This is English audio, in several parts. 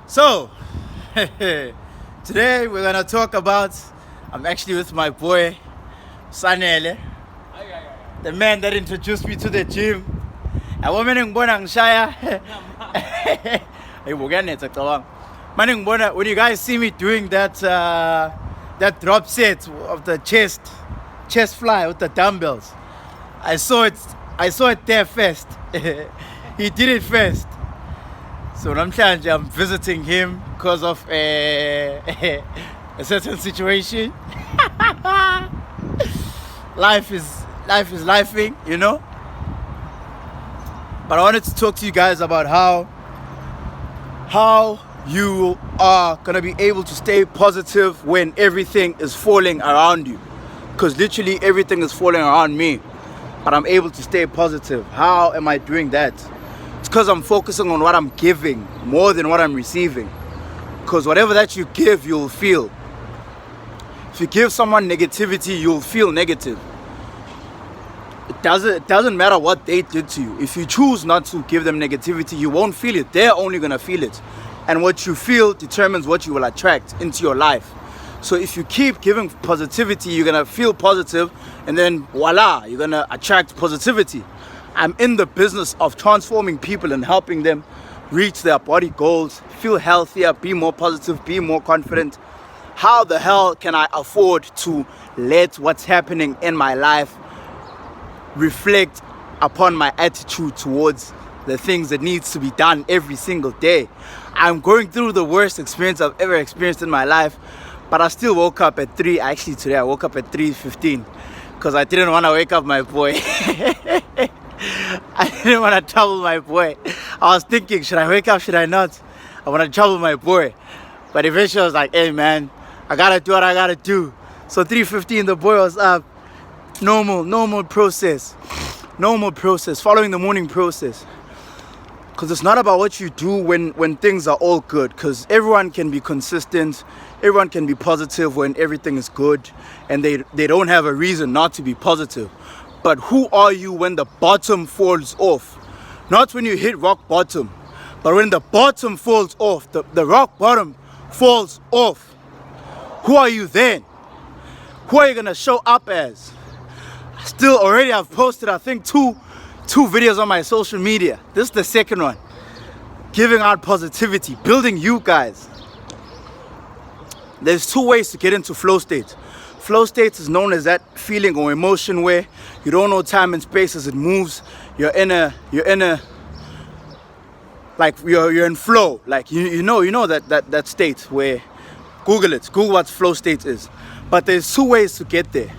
So, today we're gonna talk about. I'm actually with my boy, Sanele, the man that introduced me to the gym. A woman in Bonangshire. Hey, we're getting it. When you guys see me doing that drop set of the chest fly with the dumbbells, I saw it there first. He did it first. So namhlanje I'm visiting him because of a certain situation. life is lifing, you know. But I wanted to talk to you guys about how you are gonna be able to stay positive when everything is falling around you. Because literally everything is falling around me, but I'm able to stay positive. How am I doing that? It's because I'm focusing on what I'm giving more than what I'm receiving. Because whatever that you give, you'll feel. If you give someone negativity, you'll feel negative. It doesn't matter what they did to you. If you choose not to give them negativity, you won't feel it. They're only gonna feel it. And what you feel determines what you will attract into your life. So if you keep giving positivity, you're gonna feel positive, and then voila, you're gonna attract positivity. I'm in the business of transforming people and helping them reach their body goals, feel healthier, be more positive, be more confident. How the hell can I afford to let what's happening in my life reflect upon my attitude towards the things that needs to be done every single day? I'm going through the worst experience I've ever experienced in my life, but I still woke up at 3. Actually today I woke up at 3:15 because I didn't want to wake up my boy. I didn't want to trouble my boy. I was thinking, should I wake up, should I not? I want to trouble my boy. But eventually I was like, hey man, I gotta do what I gotta do. So 3:15 the boy was up. Normal process, following the morning process. Because it's not about what you do when things are all good. Because everyone can be consistent, everyone can be positive when everything is good, and they don't have a reason not to be positive. But who are you when the bottom falls off? Not when you hit rock bottom, but when the bottom falls off, the rock bottom falls off. Who are you then? Who are you gonna show up as? Still, already I've posted, I think, two videos on my social media. This is the second one. Giving out positivity, building you guys. There's 2 ways to get into flow state. Flow state is known as that feeling or emotion where you don't know time and space as it moves. You're in a like you're in flow. Like you know that state where Google what flow state is. But there's 2 ways to get there.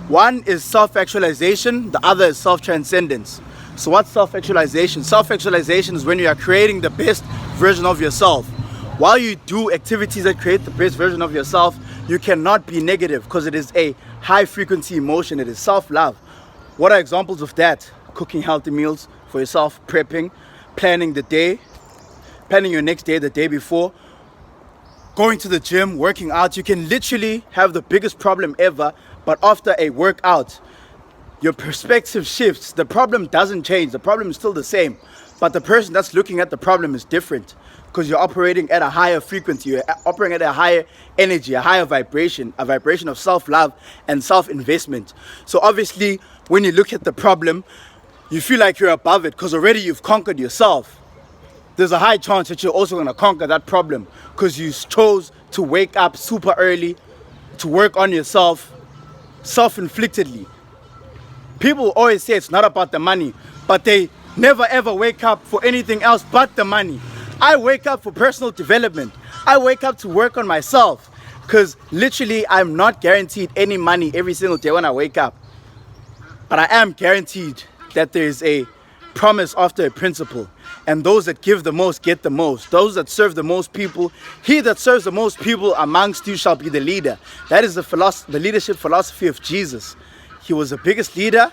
One is self-actualization, the other is self-transcendence. So what's self-actualization? Self-actualization is when you are creating the best version of yourself. While you do activities that create the best version of yourself, you cannot be negative because it is a high-frequency emotion. It is self-love. What are examples of that? Cooking healthy meals for yourself, prepping, planning the day, planning your next day the day before, going to the gym, working out. You can literally have the biggest problem ever, but after a workout, your perspective shifts. The problem doesn't change. The problem is still the same, but the person that's looking at the problem is different because you're operating at a higher frequency. You're operating at a higher energy, a higher vibration, a vibration of self-love and self-investment. So obviously, when you look at the problem, you feel like you're above it because already you've conquered yourself. There's a high chance that you're also going to conquer that problem because you chose to wake up super early to work on yourself self-inflictedly. People always say it's not about the money, but they never ever wake up for anything else but the money. I wake up for personal development. I wake up to work on myself because literally I'm not guaranteed any money every single day when I wake up. But I am guaranteed that there is a promise after a principle. And those that give the most get the most. Those that serve the most people, he that serves the most people amongst you shall be the leader. That is the leadership philosophy of Jesus. He was the biggest leader,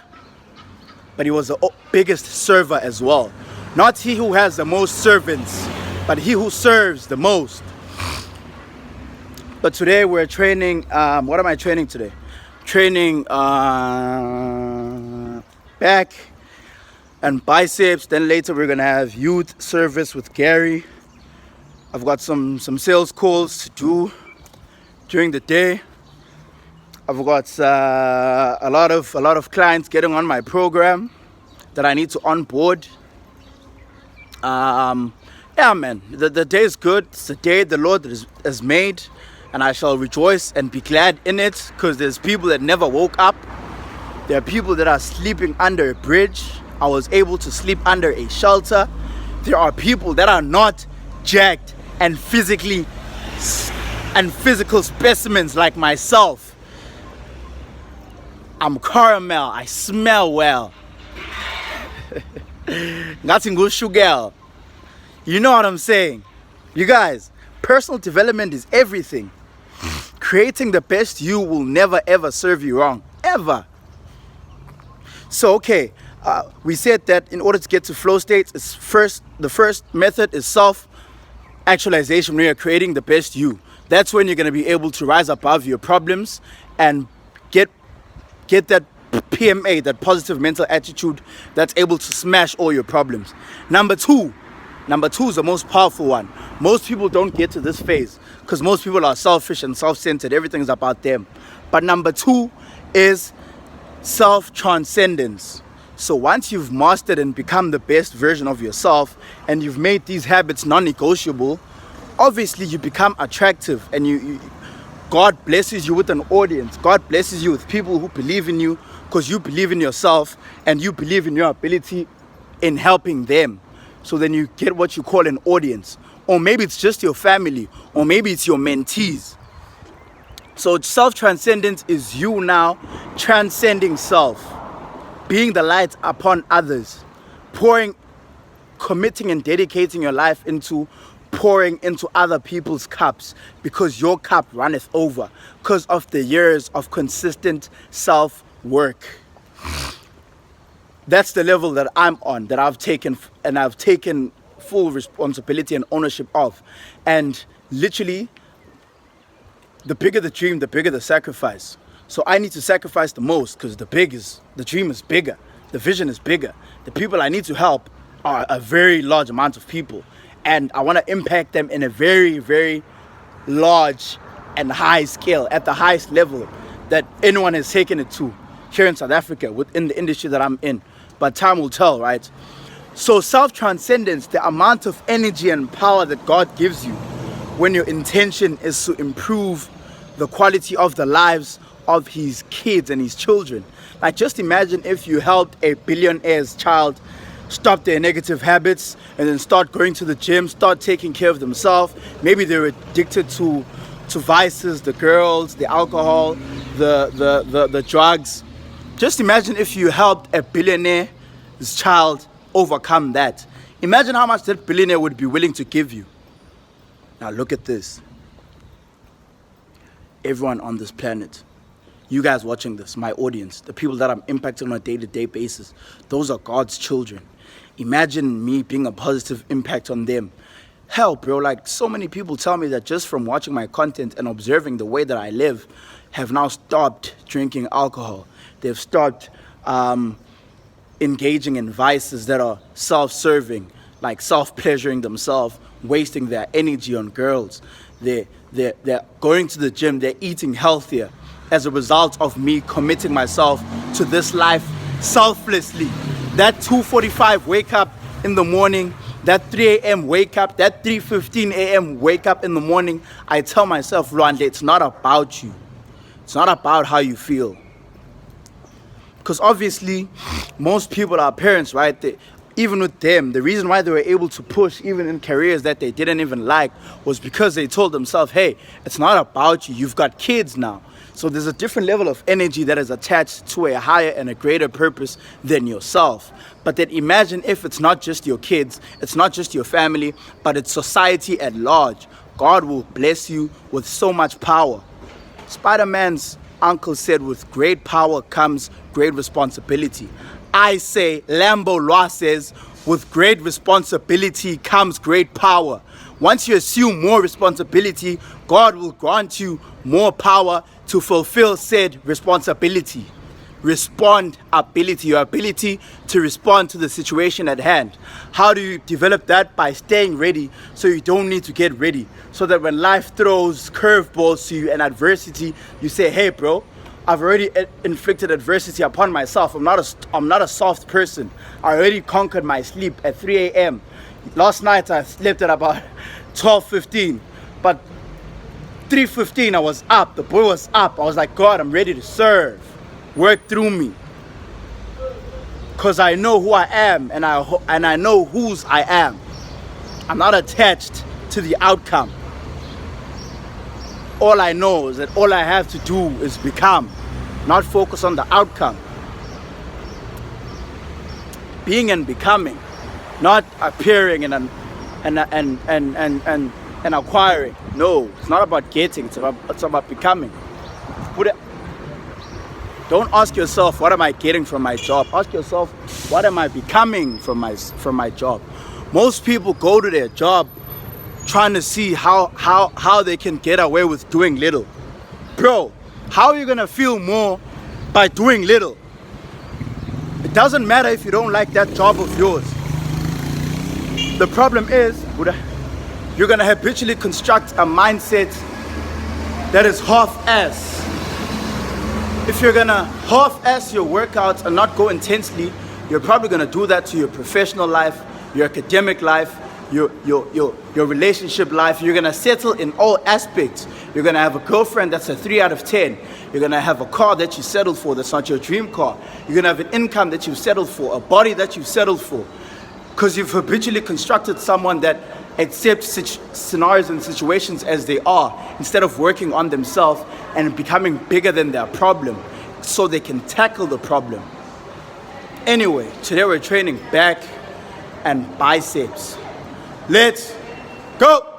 but he was the biggest server as well. Not he who has the most servants, but he who serves the most. But today we're training, what am I training today? Training back and biceps. Then later we're gonna have youth service with Gary. I've got some sales calls to do during the day. I've got a lot of clients getting on my program that I need to onboard. Yeah, man, the day is good. It's the day the Lord has made, and I shall rejoice and be glad in it, because there's people that never woke up. There are people that are sleeping under a bridge. I was able to sleep under a shelter. There are people that are not jacked and physical specimens like myself. I'm caramel. I smell well. Ngathi ngushugel. You know what I'm saying? You guys, personal development is everything. Creating the best you will never ever serve you wrong. Ever. So, okay, we said that in order to get to flow states, the first method is self-actualization, when you're creating the best you. That's when you're going to be able to rise above your problems and get that PMA, that positive mental attitude that's able to smash all your problems. Number two is the most powerful one. Most people don't get to this phase because most people are selfish and self-centered. Everything is about them. But number two is self-transcendence. So once you've mastered and become the best version of yourself, and you've made these habits non-negotiable, obviously you become attractive, and God blesses you with an audience. God blesses you with people who believe in you because you believe in yourself and you believe in your ability in helping them. So then you get what you call an audience. Or maybe it's just your family, or maybe it's your mentees. So self-transcendence is you now transcending self, being the light upon others, committing and dedicating your life into pouring into other people's cups, because your cup runneth over because of the years of consistent self-work. That's the level that I'm on, that I've taken full responsibility and ownership of. And literally, the bigger the dream, the bigger the sacrifice. So I need to sacrifice the most, because the dream is bigger, the vision is bigger. The people I need to help are a very large amount of people, and I want to impact them in a very, very large and high scale, at the highest level that anyone has taken it to here in South Africa, within the industry that I'm in. But time will tell, right? So self-transcendence, the amount of energy and power that God gives you when your intention is to improve the quality of the lives of his kids and his children. Like, just imagine if you helped a billionaire's child stop their negative habits and then start going to the gym, start taking care of themselves. Maybe they're addicted to vices, the girls, the alcohol, the drugs. Just imagine if you helped a billionaire's child overcome that. Imagine how much that billionaire would be willing to give you. Now look at this. Everyone on this planet, you guys watching this, my audience, the people that I'm impacting on a day-to-day basis, those are God's children. Imagine me being a positive impact on them. Hell, bro, like, so many people tell me that just from watching my content and observing the way that I live, have now stopped drinking alcohol. They've stopped engaging in vices that are self-serving, like self-pleasuring themselves, wasting their energy on girls. They're going to the gym, they're eating healthier as a result of me committing myself to this life selflessly. That 2:45 wake up in the morning, that 3 a.m. wake up, that 3:15 a.m. wake up in the morning, I tell myself, Lwandle, it's not about you. It's not about how you feel. Because obviously, most people are parents, right? Even with them, the reason why they were able to push even in careers that they didn't even like was because they told themselves, hey, it's not about you. You've got kids now. So there's a different level of energy that is attached to a higher and a greater purpose than yourself. But then imagine if it's not just your kids, it's not just your family, but it's society at large. God will bless you with so much power. Spider-Man's uncle said, with great power comes great responsibility. I say, Lambo Lwa says, with great responsibility comes great power. Once you assume more responsibility, God will grant you more power to fulfill said responsibility. respond ability, your ability to respond to the situation at hand. How do you develop that? By staying ready, so you don't need to get ready, so that when life throws curveballs to you and adversity, you say, hey bro, I've already inflicted adversity upon myself. I'm not a soft person. I already conquered my sleep at 3 a.m. Last night I slept at about 12:15, but 3:15 I was up. The boy was up. I was like, God, I'm ready to serve. Work through me, because I know who I am, and I know whose I am. I'm not attached to the outcome. All I know is that all I have to do is become, not focus on the outcome. Being and becoming, not appearing and acquiring. No, it's not about getting. It's about becoming. Don't ask yourself, what am I getting from my job? Ask yourself, what am I becoming from my job? Most people go to their job trying to see how they can get away with doing little. Bro, how are you gonna feel more by doing little? It doesn't matter if you don't like that job of yours. The problem is, you're gonna habitually construct a mindset that is half-ass. If you're gonna half-ass your workouts and not go intensely, you're probably gonna do that to your professional life, your academic life, your relationship life. You're gonna settle in all aspects. You're gonna have a girlfriend that's a 3 out of 10. You're gonna have a car that you settled for that's not your dream car. You're gonna have an income that you've settled for, a body that you've settled for, because you've habitually constructed someone that accepts scenarios and situations as they are, instead of working on themselves and becoming bigger than their problem so they can tackle the problem. Anyway, today we're training back and biceps. Let's go!